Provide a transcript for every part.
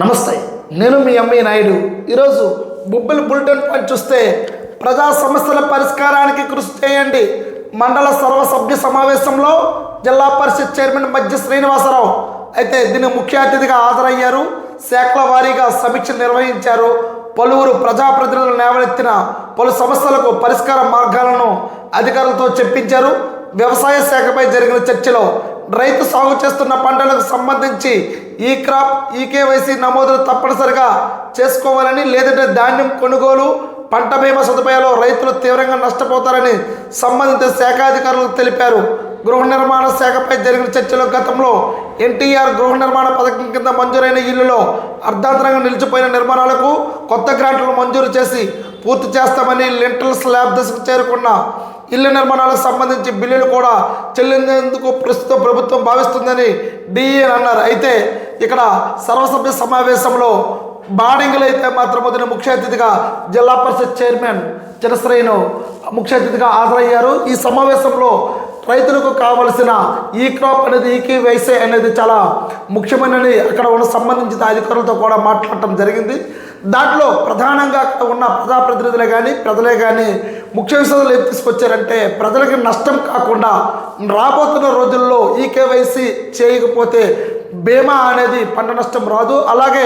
నమస్తే, నేను మీ ఎంఈ నాయుడు. ఈరోజు బొబ్బిలి బులెటిన్ పాయింట్ చూస్తే ప్రజా సమస్యల పరిష్కారానికి కృషి చేయండి. మండల సర్వసభ్య సమావేశంలో జిల్లా పరిషత్ చైర్మన్ మధ్య శ్రీనివాసరావు అయితే దీని ముఖ్య అతిథిగా హాజరయ్యారు. శాఖల వారీగా సమీక్ష నిర్వహించారు. పలువురు ప్రజాప్రతినిధులు లేవనెత్తిన పలు సమస్యలకు పరిష్కార మార్గాలను అధికారులతో చెప్పించారు. వ్యవసాయ శాఖపై జరిగిన చర్చలో రైతు సాగు చేస్తున్న పంటలకు సంబంధించి ఈ క్రాప్ ఈకేవైసీ నమోదులు తప్పనిసరిగా చేసుకోవాలని, లేదంటే ధాన్యం కొనుగోలు పంట బీమా సదుపాయాలు రైతులు తీవ్రంగా నష్టపోతారని సంబంధిత శాఖాధికారులు తెలిపారు. గృహ నిర్మాణ శాఖపై జరిగిన చర్చలో గతంలో ఎన్టీఆర్ గృహ నిర్మాణ పథకం కింద మంజూరైన ఇళ్లలో అర్ధాంతరంగా నిలిచిపోయిన నిర్మాణాలకు కొత్త గ్రాంట్లను మంజూరు చేసి పూర్తి చేస్తామని, లింటల్ స్లాబ్ దశకు చేరుకున్న ఇళ్ల నిర్మాణాలకు సంబంధించి బిల్లులు కూడా చెల్లించేందుకు ప్రస్తుత ప్రభుత్వం భావిస్తుందని డిఈ అన్నారు. అయితే ఇక్కడ సర్వసభ్య సమావేశంలో బాడింగ్లు అయితే మాత్రం మొదటి ముఖ్య అతిథిగా జిల్లా పరిషత్ చైర్మన్ చినశ్రేణు ముఖ్య అతిథిగా హాజరయ్యారు. ఈ సమావేశంలో రైతులకు కావలసిన ఈ క్రాప్ అనేది ఈకేవైసీ అనేది చాలా ముఖ్యమైనది అక్కడ ఉన్న సంబంధించిన అధికారులతో కూడా మాట్లాడటం జరిగింది. దాంట్లో ప్రధానంగా అక్కడ ఉన్న ప్రజాప్రతినిధులే కానీ ప్రజలే కానీ ముఖ్య విషయాలు ఏం తీసుకొచ్చారంటే, ప్రజలకి నష్టం కాకుండా రాబోతున్న రోజుల్లో ఈకేవైసీ చేయకపోతే బీమా అనేది పంట నష్టం రాదు. అలాగే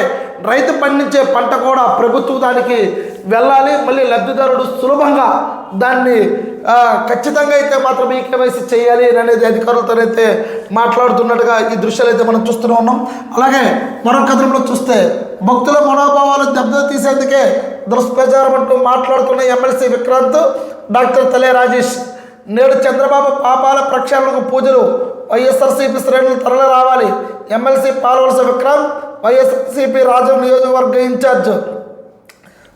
రైతు పండించే పంట కూడా ప్రభుత్వం దానికి వెళ్ళాలి. మళ్ళీ లబ్ధిదారుడు సులభంగా దాన్ని ఖచ్చితంగా అయితే మాత్రం ఈకేవైసీ చేయాలి అనేది అధికారులతోనైతే మాట్లాడుతున్నట్టుగా ఈ దృశ్యాలు అయితే మనం చూస్తూనే ఉన్నాం. అలాగే మరొక కథనంలో చూస్తే భక్తుల మనోభావాలు దెబ్బతీసేందుకే దుష్ప్రచారం అంటూ మాట్లాడుతున్న ఎమ్మెల్సీ విక్రాంత్, డాక్టర్ తలే రాజేష్ నేడు చంద్రబాబు పాపాల ప్రక్షాళనకు పూజలు, వైఎస్ఆర్సీపీ శ్రేణులు తరలి రావాలి. ఎమ్మెల్సీ పాల్వలస విక్రాంత్, వైఎస్ఆర్సీపీ రాజం నియోజకవర్గ ఇన్ఛార్జ్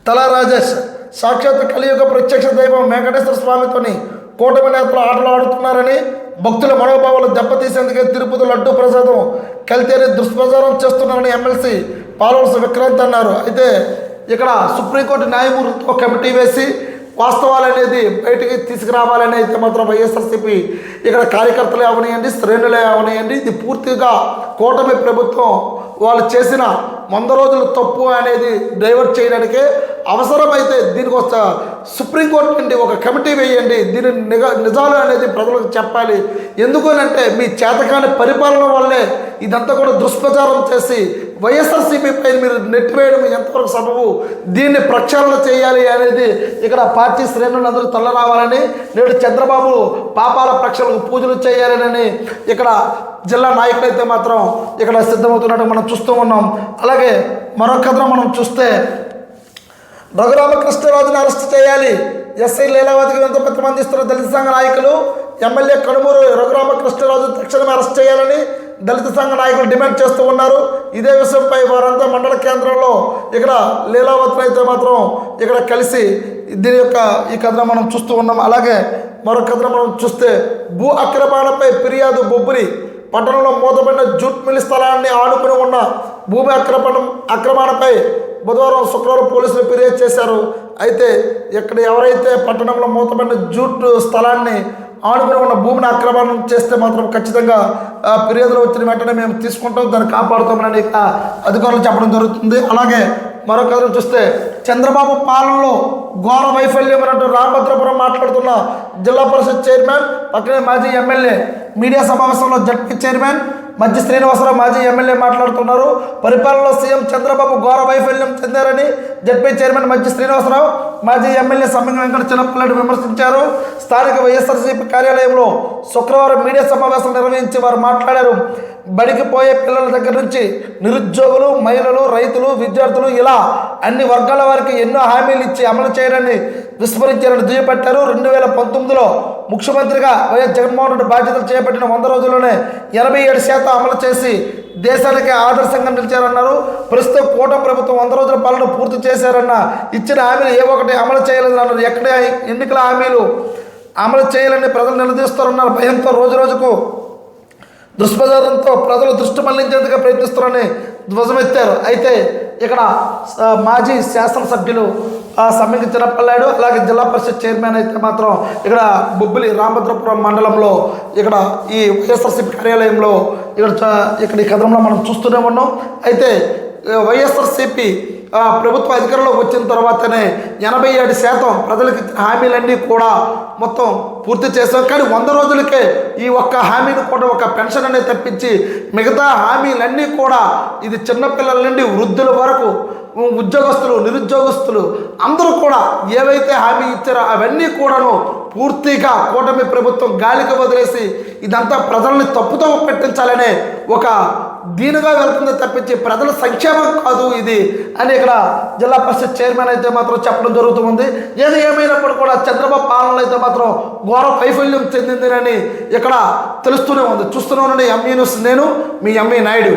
తలా రాజేష్ సాక్షాత్ కలియుగ ప్రత్యక్ష దైవం వెంకటేశ్వర స్వామితోని కూటమి నేతలు ఆటలు ఆడుతున్నారని, భక్తుల మనోభావాలు దెబ్బతీసేందుకే తిరుపతి లడ్డూ ప్రసాదం కలితేని దుష్ప్రచారం చేస్తున్నారని ఎమ్మెల్సీ పాల్వలస విక్రాంత్ అన్నారు. అయితే ఇక్కడ సుప్రీంకోర్టు న్యాయమూర్తితో కమిటీ వేసి వాస్తవాలు అనేది బయటికి తీసుకురావాలని అయితే మాత్రం వైఎస్ఆర్సీపీ ఇక్కడ కార్యకర్తలే అవనియండి, శ్రేణులే అవనియండి, ఇది పూర్తిగా కూటమి ప్రభుత్వం వాళ్ళు చేసిన 100 రోజుల తప్పు అనేది డైవర్ట్ చేయడానికే అవసరమైతే దీనికి ఒక సుప్రీంకోర్టు నుండి ఒక కమిటీ వేయండి, దీని నిజాలు అనేది ప్రజలకు చెప్పాలి. ఎందుకనంటే మీ చేతకాని పరిపాలన వల్లే ఇదంతా కూడా దుష్ప్రచారం చేసి వైఎస్ఆర్సీపీ పైన మీరు నెట్టివేయడం ఎంతవరకు సబబు, దీన్ని ప్రక్షాళన చేయాలి అనేది ఇక్కడ పార్టీ శ్రేణులందరూ తల్ల రావాలని, నేడు చంద్రబాబు పాపాల ప్రక్షాళనకు పూజలు చేయాలని ఇక్కడ జిల్లా నాయకులు అయితే మాత్రం ఇక్కడ సిద్ధమవుతున్నట్టు మనం చూస్తూ ఉన్నాం. అలాగే మరొక కథనం మనం చూస్తే రఘురామకృష్ణరాజును అరెస్ట్ చేయాలి. ఎస్ఐ లీలావతికి ఎంతో ప్రతిబంధిస్తున్న దళిత సంఘ నాయకులు, ఎమ్మెల్యే కనుమూరు రఘురామకృష్ణరాజు తక్షణమే అరెస్ట్ చేయాలని దళిత సంఘ నాయకులు డిమాండ్ చేస్తూ ఉన్నారు. ఇదే విషయంపై వారంతా మండల కేంద్రంలో ఇక్కడ లీలావతిని అయితే మాత్రం ఇక్కడ కలిసి దీని యొక్క ఈ కథనం మనం చూస్తూ ఉన్నాం. అలాగే మరొక కథనం మనం చూస్తే భూ అక్రమాలపై ఫిర్యాదు. బొబ్బిలి పట్టణంలో మూతపడిన జూట్ మిల్ స్థలాన్ని ఆనుకుని ఉన్న భూమి అక్రమణపై బుధవారం శుక్రవారం పోలీసులు ఫిర్యాదు చేశారు. అయితే ఇక్కడ ఎవరైతే పట్టణంలో మూతపడిన జూట్ స్థలాన్ని ఆనుకుని ఉన్న భూమిని ఆక్రమణం చేస్తే మాత్రం ఖచ్చితంగా ఫిర్యాదులు వచ్చిన వెంటనే మేము తీసుకుంటాం, దాన్ని కాపాడుతామని అధికారులు చెప్పడం జరుగుతుంది. అలాగే మరొక కథను చూస్తే చంద్రబాబు పాలనలో ఘోర వైఫల్యం అన్నట్టు రామభద్రపురం మాట్లాడుతున్న జిల్లా పరిషత్ చైర్మన్, పక్కనే మాజీ ఎమ్మెల్యే మీడియా సమావేశంలో జడ్పీ చైర్మన్ మధ్య శ్రీనివాసరావు మాజీ ఎమ్మెల్యే మాట్లాడుతున్నారు. పరిపాలనలో సీఎం చంద్రబాబు ఘోర వైఫల్యం చెందారని జడ్పీ చైర్మన్ మధ్య శ్రీనివాసరావు, మాజీ ఎమ్మెల్యే సమ్మింగ వెంకట చిన్నపిల్లడు విమర్శించారు. స్థానిక వైఎస్ఆర్సీపీ కార్యాలయంలో శుక్రవారం మీడియా సమావేశం నిర్వహించి వారు మాట్లాడారు. బడికి పోయే పిల్లల దగ్గర నుంచి నిరుద్యోగులు, మహిళలు, రైతులు, విద్యార్థులు ఇలా అన్ని వర్గాల వారికి ఎన్నో హామీలు ఇచ్చి అమలు చేయడాన్ని విస్మరించారని దుయ్యబట్టారు. 2019లో ముఖ్యమంత్రిగా వైఎస్ జగన్మోహన్ రెడ్డి బాధ్యతలు చేపట్టిన 100 రోజుల్లోనే 87% అమలు చేసి దేశానికి ఆదర్శంగా నిలిచారన్నారు. ప్రస్తుతం కూటమి ప్రభుత్వం 100 రోజుల పాలన పూర్తి చేశారన్న ఇచ్చిన హామీలు ఏ ఒకటి అమలు చేయలేదని అన్నారు. ఎక్కడ ఎన్నికల హామీలు అమలు చేయాలని ప్రజలు నిలదీస్తారన్నారు. భయంతో రోజు రోజుకు దుష్ప్రచారంతో ప్రజలు దృష్టి మళ్లించేందుకు ప్రయత్నిస్తారని ధ్వజమెత్తారు. అయితే ఇక్కడ మాజీ శాసనసభ్యులు సమ్మింగ చిన్నపిల్లాడు, అలాగే జిల్లా పరిషత్ చైర్మన్ అయితే మాత్రం ఇక్కడ బొబ్బిలి రామభద్రపురం మండలంలో ఇక్కడ ఈ వైఎస్ఆర్సీపీ కార్యాలయంలో ఇక్కడ ఈ కథనంలో మనం చూస్తూనే ఉన్నాం. అయితే వైఎస్ఆర్సీపీ ప్రభుత్వ అధికారంలోకి వచ్చిన తర్వాతనే 87% ప్రజలకు ఇచ్చిన హామీలన్నీ కూడా మొత్తం పూర్తి చేశాం. కానీ 100 రోజులకే ఈ ఒక్క హామీని కూడా ఒక పెన్షన్ అనేది తప్పించి మిగతా హామీలన్నీ కూడా ఇది చిన్నపిల్లల నుండి వృద్ధుల వరకు ఉద్యోగస్తులు నిరుద్యోగస్తులు అందరూ కూడా ఏవైతే హామీ ఇచ్చారో అవన్నీ కూడాను పూర్తిగా కూటమి ప్రభుత్వం గాలికి వదిలేసి ఇదంతా ప్రజల్ని తప్పుతో పెట్టించాలనే ఒక దీనిగా వెళ్తుంది తప్పించి ప్రజల సంక్షేమం కాదు ఇది అని ఇక్కడ జిల్లా పరిషత్ చైర్మన్ అయితే మాత్రం చెప్పడం జరుగుతుంది. ఏది ఏమైనప్పుడు కూడా చంద్రబాబు పాలనలో అయితే మాత్రం ఘోర వైఫల్యం చెందిందని ఇక్కడ తెలుస్తూనే ఉంది. చూస్తూనే ఉండండి ఎంఈ న్యూస్. నేను మీ ఎంఈ నాయుడు.